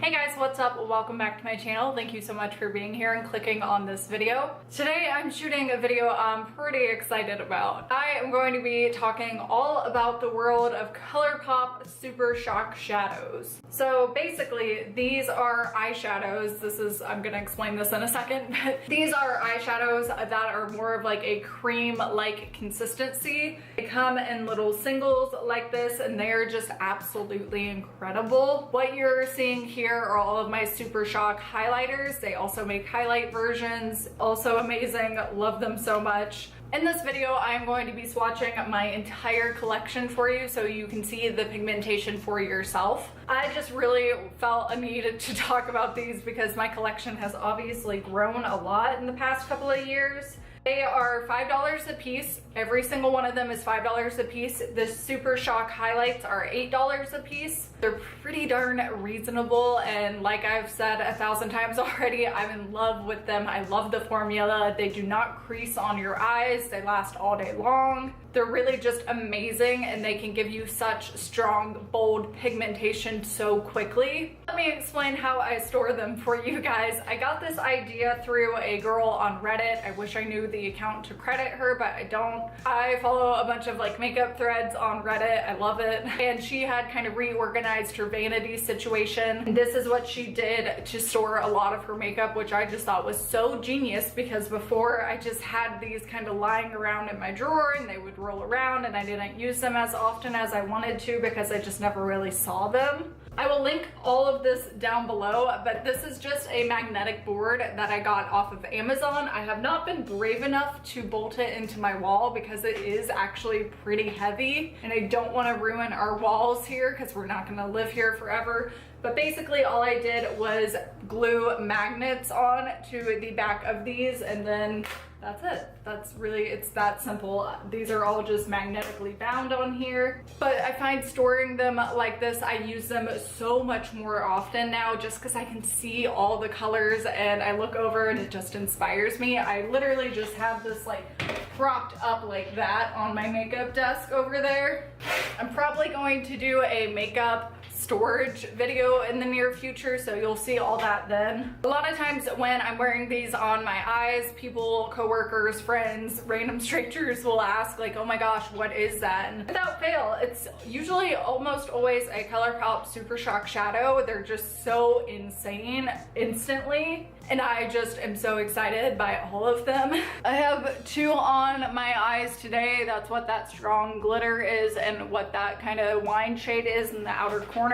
Hey guys, what's up? Welcome back to my channel. Thank you so much for being here and clicking on this video. Today I'm shooting a video I'm pretty excited about. I am going to be talking all about the world of Colourpop Super Shock Shadows. So basically these are eyeshadows. I'm gonna explain this in a second, but these are eyeshadows that are more of like a cream-like consistency. They come in little singles like this and they're just absolutely incredible. What you're seeing here are all of my Super Shock highlighters. They also make highlight versions. Also amazing, love them so much. In this video, I'm going to be swatching my entire collection for you so you can see the pigmentation for yourself. I just really felt a need to talk about these because my collection has obviously grown a lot in the past couple of years. They are $5 a piece. Every single one of them is $5 a piece. The Super Shock highlights are $8 a piece. They're pretty darn reasonable, and like I've said 1,000 times already, I'm in love with them. I love the formula. They do not crease on your eyes. They last all day long. They're really just amazing, and they can give you such strong, bold pigmentation so quickly. Let me explain how I store them for you guys. I got this idea through a girl on Reddit. I wish I knew the account to credit her, but I don't. I follow a bunch of like makeup threads on Reddit. I love it. And she had kind of reorganized her vanity situation. And this is what she did to store a lot of her makeup, which I just thought was so genius, because before I just had these kind of lying around in my drawer and they would roll around and I didn't use them as often as I wanted to because I just never really saw them. I will link all of this down below, but this is just a magnetic board that I got off of Amazon. I have not been brave enough to bolt it into my wall because it is actually pretty heavy and I don't want to ruin our walls here because we're not going to live here forever. But basically all I did was glue magnets on to the back of these, and then that's it. It's that simple. These are all just magnetically bound on here. But I find storing them like this, I use them so much more often now just because I can see all the colors and I look over and it just inspires me. I literally just have this like propped up like that on my makeup desk over there. I'm probably going to do a makeup storage video in the near future, so you'll see all that then. A lot of times when I'm wearing these on my eyes, people, coworkers, friends, random strangers will ask like, oh my gosh, what is that? And without fail, it's usually almost always a Colourpop Super Shock Shadow. They're just so insane instantly, and I just am so excited by all of them. I have two on my eyes today. That's what that strong glitter is and what that kind of wine shade is in the outer corner.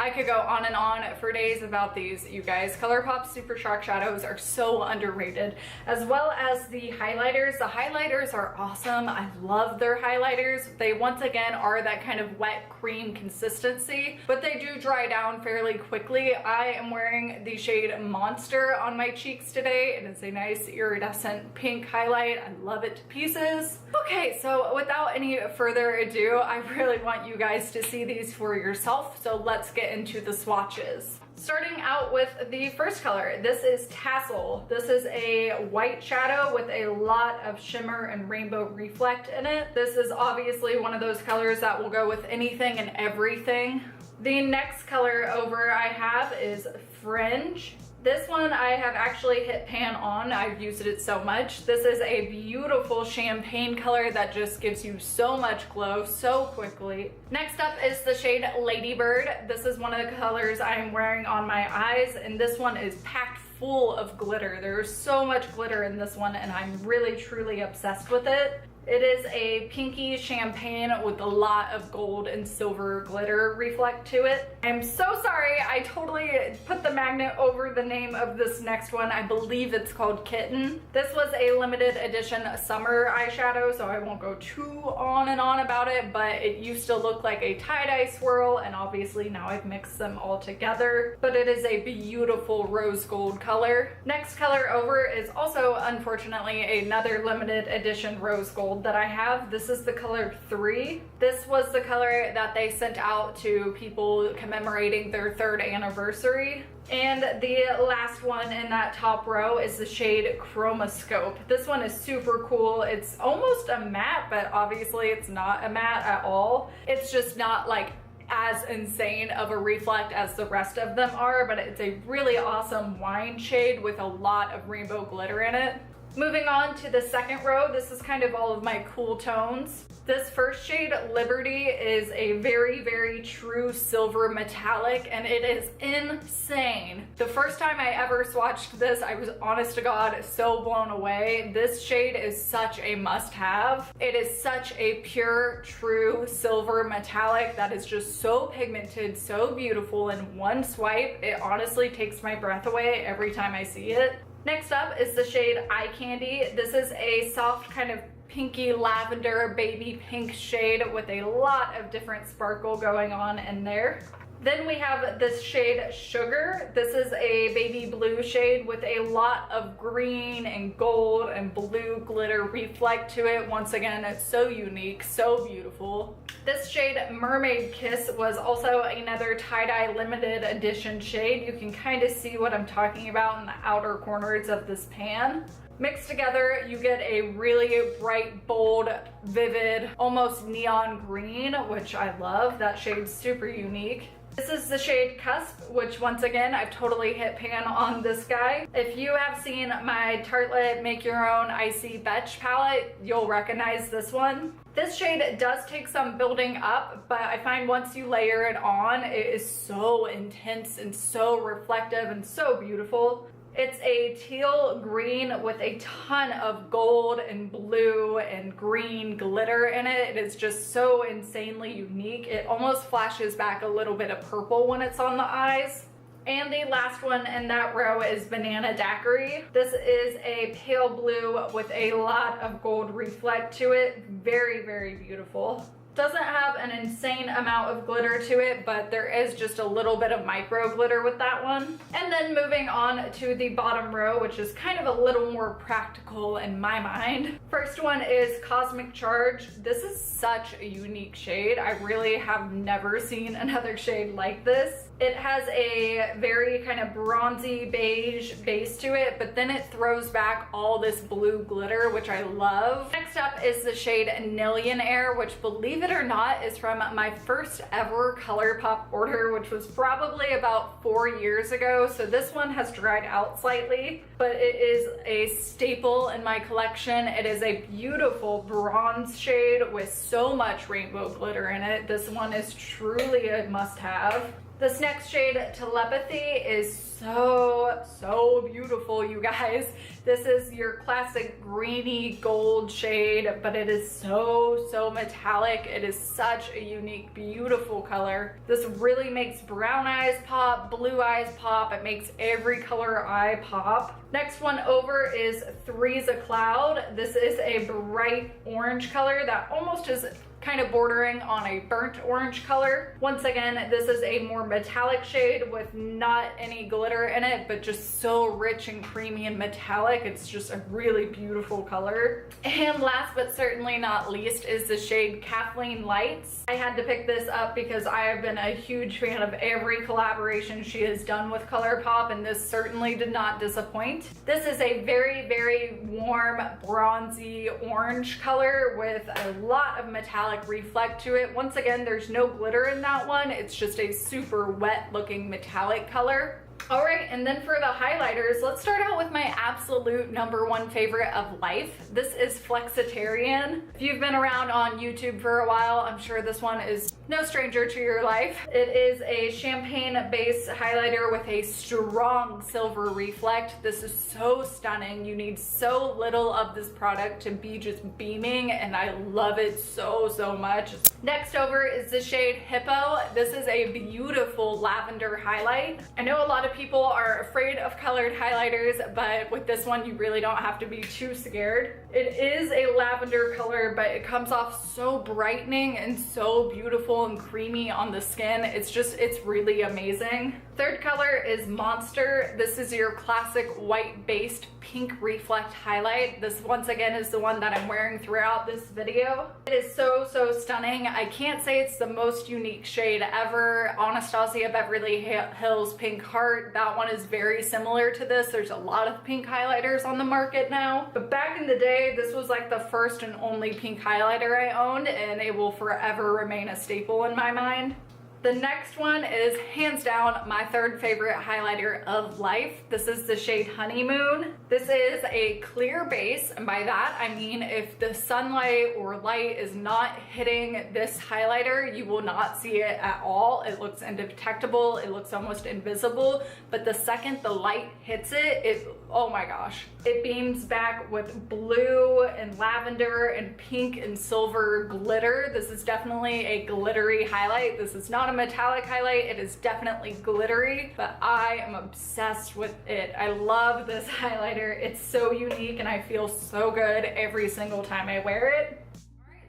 I could go on and on for days about these, you guys. Colourpop Super Shock Shadows are so underrated, as well as the highlighters. The highlighters are awesome. I love their highlighters. They once again are that kind of wet cream consistency, but they do dry down fairly quickly. I am wearing the shade Monster on my cheeks today. It is a nice iridescent pink highlight. I love it to pieces. Okay, so without any further ado, I really want you guys to see these for yourself, so let's get into the swatches. Starting out with the first color, this is Tassel. This is a white shadow with a lot of shimmer and rainbow reflect in it. This is obviously one of those colors that will go with anything and everything. The next color over I have is Fringe. This one I have actually hit pan on. I've used it so much. This is a beautiful champagne color that just gives you so much glow so quickly. Next up is the shade Ladybird. This is one of the colors I'm wearing on my eyes, and this one is packed full of glitter. There's so much glitter in this one, and I'm really truly obsessed with it. It is a pinky champagne with a lot of gold and silver glitter reflect to it. I'm so sorry, I totally put the magnet over the name of this next one. I believe it's called Kitten. This was a limited edition summer eyeshadow, so I won't go too on and on about it, but it used to look like a tie-dye swirl, and obviously now I've mixed them all together. But it is a beautiful rose gold color. Next color over is also, unfortunately, another limited edition rose gold that I have. This is the color 3. This was the color that they sent out to people commemorating their 3rd anniversary. And the last one in that top row is the shade Chromascope. This one is super cool. It's almost a matte, but obviously it's not a matte at all. It's just not like as insane of a reflect as the rest of them are, but it's a really awesome wine shade with a lot of rainbow glitter in it. Moving on to the second row, this is kind of all of my cool tones. This first shade, Liberty, is a very, very true silver metallic, and it is insane. The first time I ever swatched this, I was honest to God so blown away. This shade is such a must-have. It is such a pure, true silver metallic that is just so pigmented, so beautiful. In one swipe, it honestly takes my breath away every time I see it. Next up is the shade Eye Candy. This is a soft kind of pinky lavender baby pink shade with a lot of different sparkle going on in there. Then we have this shade Sugar. This is a baby blue shade with a lot of green and gold and blue glitter reflect to it. Once again, it's so unique, so beautiful. This shade Mermaid Kiss was also another tie-dye limited edition shade. You can kind of see what I'm talking about in the outer corners of this pan. Mixed together, you get a really bright, bold, vivid, almost neon green, which I love. That shade's super unique. This is the shade Cusp, which once again, I've totally hit pan on this guy. If you have seen my Tartelette Make Your Own Icy Betch palette, you'll recognize this one. This shade does take some building up, but I find once you layer it on, it is so intense and so reflective and so beautiful. It's a teal green with a ton of gold and blue and green glitter in it. It is just so insanely unique. It almost flashes back a little bit of purple when it's on the eyes. And the last one in that row is Banana Daiquiri. This is a pale blue with a lot of gold reflect to it. Very, very beautiful. Doesn't have an insane amount of glitter to it, but there is just a little bit of micro glitter with that one. And then moving on to the bottom row, which is kind of a little more practical in my mind. First one is Cosmic Charge. This is such a unique shade. I really have never seen another shade like this. It has a very kind of bronzy beige base to it, but then it throws back all this blue glitter, which I love. Next up is the shade Nillionaire, which, believe it or not, is from my first ever Colourpop order, which was probably about 4 years ago. So this one has dried out slightly, but it is a staple in my collection. It is a beautiful bronze shade with so much rainbow glitter in it. This one is truly a must-have. This next shade, Telepathy, is so beautiful, you guys. This is your classic greeny gold shade, but it is so metallic. It is such a unique, beautiful color. This really makes brown eyes pop, blue eyes pop. It makes every color eye pop. Next one over is Three's a Cloud. This is a bright orange color that almost is kind of bordering on a burnt orange color. Once again, this is a more metallic shade with not any glitter in it, but just so rich and creamy and metallic. It's just a really beautiful color. And last but certainly not least is the shade Kathleen Lights. I had to pick this up because I have been a huge fan of every collaboration she has done with Colourpop, and this certainly did not disappoint. This is a very warm bronzy orange color with a lot of metallic reflect to it. Once again, there's no glitter in that one. It's just a super wet looking metallic color. All right, and then for the highlighters, let's start out with my absolute #1 favorite of life. This is Flexitarian. If you've been around on YouTube for a while, I'm sure this one is no stranger to your life. It is a champagne base highlighter with a strong silver reflect. This is so stunning. You need so little of this product to be just beaming, and I love it so much. Next over is the shade Hippo. This is a beautiful lavender highlight. I know a lot of people are afraid of colored highlighters, but with this one you really don't have to be too scared. It is a lavender color, but it comes off so brightening and so beautiful and creamy on the skin. It's really amazing. Third color is Monster. This is your classic white based pink reflect highlight. This once again is the one that I'm wearing throughout this video. It is so stunning. I can't say it's the most unique shade ever. Anastasia Beverly Hills Pink Heart, that one is very similar to this. There's a lot of pink highlighters on the market now, but back in the day, this was like the first and only pink highlighter I owned, and it will forever remain a staple in my mind. The next one is hands down my third favorite highlighter of life. This is the shade Honeymoon. This is a clear base, and by that I mean if the sunlight or light is not hitting this highlighter, you will not see it at all. It looks indetectable, it looks almost invisible, but the second the light hits it, oh my gosh, it beams back with blue and lavender and pink and silver glitter. This is definitely a glittery highlight. This is not a metallic highlight, it is definitely glittery, but I am obsessed with it. I love this highlighter. It's so unique and I feel so good every single time I wear it.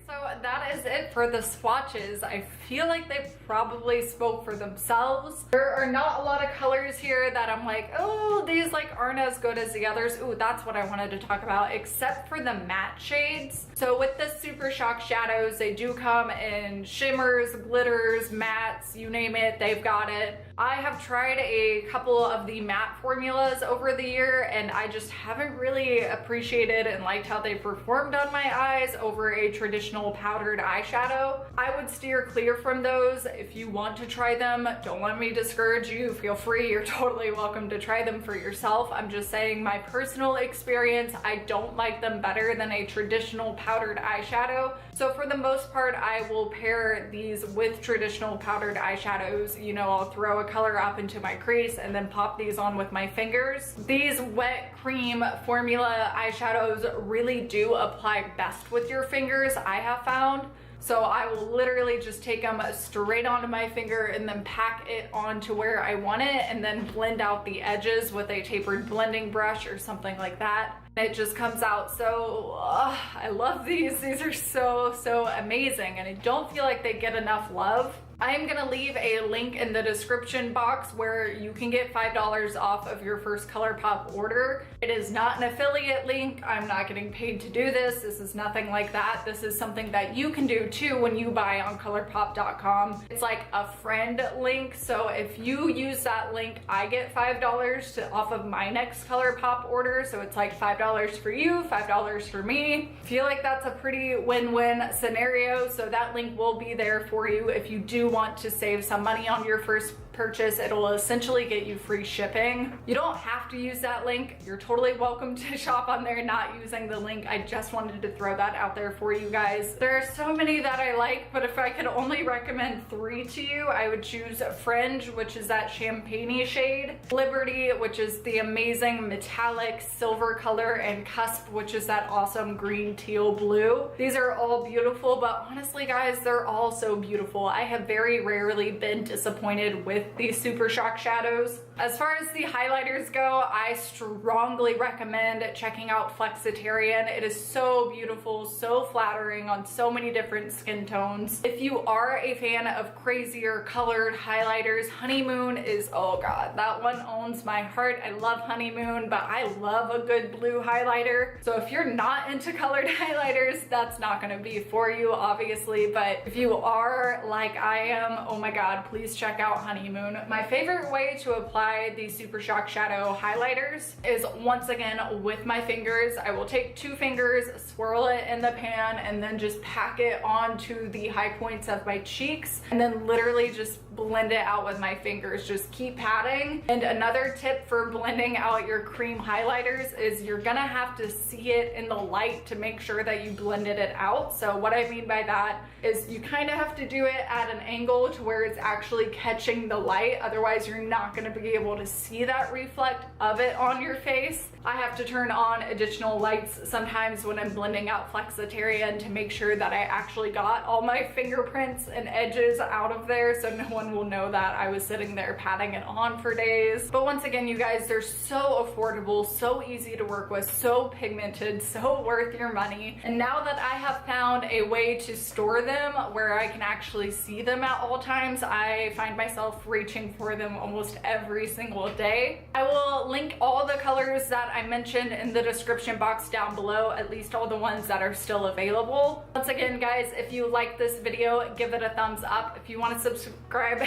So that is it for the swatches. I feel like they probably spoke for themselves. There are not a lot of colors here that I'm like, oh, these like aren't as good as the others. Ooh, that's what I wanted to talk about, except for the matte shades. So with the Super Shock Shadows, they do come in shimmers, glitters, mattes, you name it, they've got it. I have tried a couple of the matte formulas over the year and I just haven't really appreciated and liked how they performed on my eyes over a traditional powdered eyeshadow. I would steer clear from those. If you want to try them, don't let me discourage you. Feel free, you're totally welcome to try them for yourself. I'm just saying my personal experience, I don't like them better than a traditional powdered eyeshadow. So for the most part, I will pair these with traditional powdered eyeshadows. You know, I'll throw a color up into my crease and then pop these on with my fingers. These wet cream formula eyeshadows really do apply best with your fingers, I have found. So I will literally just take them straight onto my finger and then pack it onto where I want it and then blend out the edges with a tapered blending brush or something like that. It just comes out so, I love these. These are so amazing and I don't feel like they get enough love. I am gonna leave a link in the description box where you can get $5 off of your first Colourpop order. It is not an affiliate link. I'm not getting paid to do this. This is nothing like that. This is something that you can do too when you buy on Colourpop.com. It's like a friend link. So if you use that link, I get $5 off of my next Colourpop order. So it's like $5 for you, $5 for me. I feel like that's a pretty win-win scenario. So that link will be there for you if you do want to save some money on your first purchase. It'll essentially get you free shipping. You don't have to use that link. You're totally welcome to shop on there not using the link. I just wanted to throw that out there for you guys. There are so many that I like, but if I could only recommend 3 to you, I would choose Fringe, which is that champagne-y shade, Liberty, which is the amazing metallic silver color, and Cusp, which is that awesome green teal blue. These are all beautiful, but honestly guys, they're all so beautiful. I have very rarely been disappointed with these Super Shock Shadows. As far as the highlighters go, I strongly recommend checking out Flexitarian. It is so beautiful, so flattering on so many different skin tones. If you are a fan of crazier colored highlighters, Honeymoon is, oh god, that one owns my heart. I love Honeymoon, but I love a good blue highlighter. So if you're not into colored highlighters, that's not gonna be for you, obviously, but if you are like I am, oh my god, please check out Honeymoon. My favorite way to apply these Super Shock Shadow highlighters is once again with my fingers. I will take 2 fingers, swirl it in the pan, and then just pack it onto the high points of my cheeks, and then literally just blend it out with my fingers. Just keep patting. And another tip for blending out your cream highlighters is you're gonna have to see it in the light to make sure that you blended it out. So what I mean by that is you kind of have to do it at an angle to where it's actually catching the light. Otherwise, you're not gonna be able to see that reflect of it on your face. I have to turn on additional lights sometimes when I'm blending out Flexitarian to make sure that I actually got all my fingerprints and edges out of there, so no one will know that I was sitting there patting it on for days. But once again, you guys, they're so affordable, so easy to work with, so pigmented, so worth your money. And now that I have found a way to store them where I can actually see them at all times, I find myself reaching for them almost every single day. I will link all the colors that I mentioned in the description box down below, at least all the ones that are still available. Once again, guys, if you like this video, give it a thumbs up. If you want to subscribe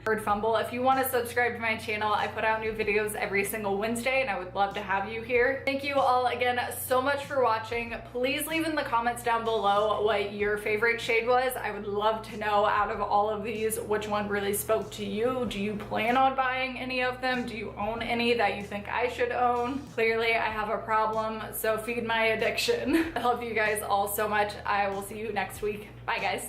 Word fumble. If you want to subscribe to my channel, I put out new videos every single Wednesday and I would love to have you here. Thank you all again so much for watching. Please leave in the comments down below what your favorite shade was. I would love to know out of all of these which one really spoke to you. Do you plan on buying any of them? Do you own any that you think I should own? Clearly I have a problem, so feed my addiction. I love you guys all so much. I will see you next week. Bye guys.